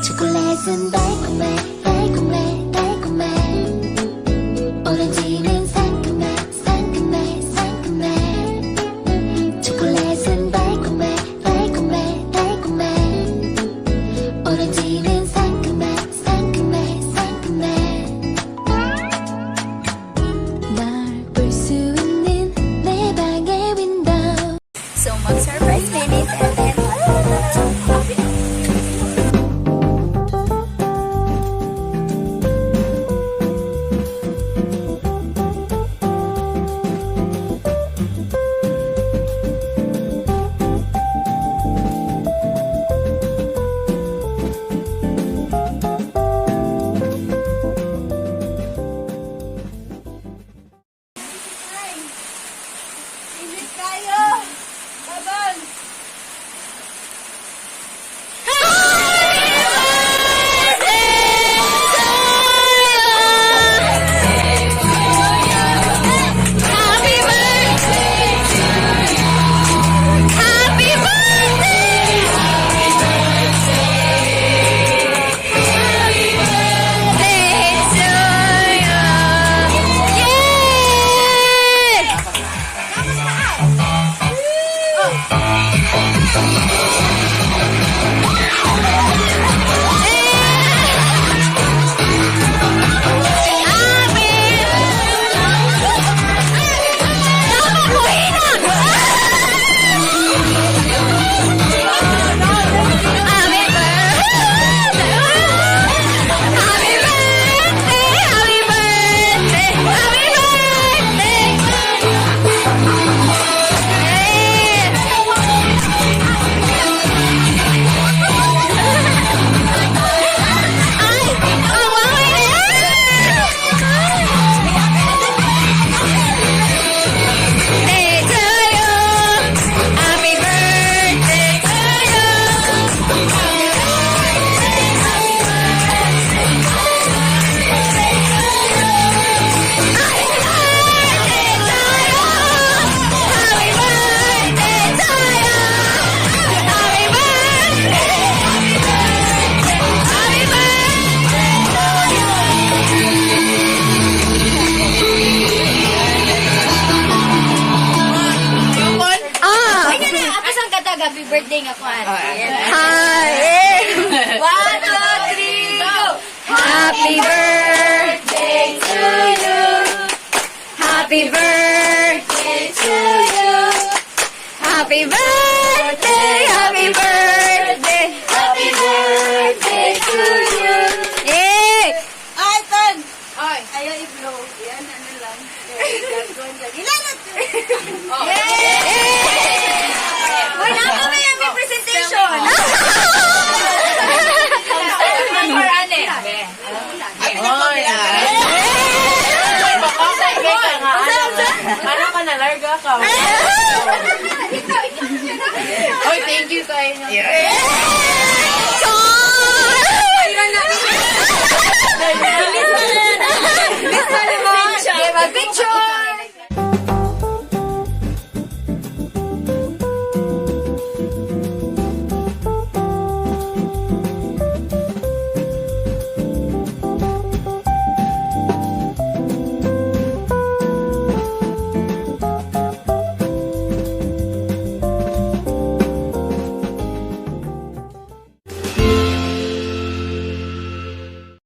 초콜릿은 달콤해 달콤해 달콤해 오렌지는 상큼해 상큼해 상큼해 초콜릿은 달콤해 달콤해 달콤해 오렌지는 상큼해 상큼해 상큼해 널 볼 수 있는 내 방의 윈도우 So, mag-surprise minute and then happy birthday nga ko, ate. Hi! 1, 2, 3, go! Happy birthday to you! Happy birthday to you! Happy birthday! Happy birthday! Happy birthday to you! Yay! Ay, Ton! Ay! Ayaw i-blow. Yan, ano lang. Ilanat! Yay! Uy, na may aming presentation! For ane. Ano ka na, larga ka? Oy, thank you kayo.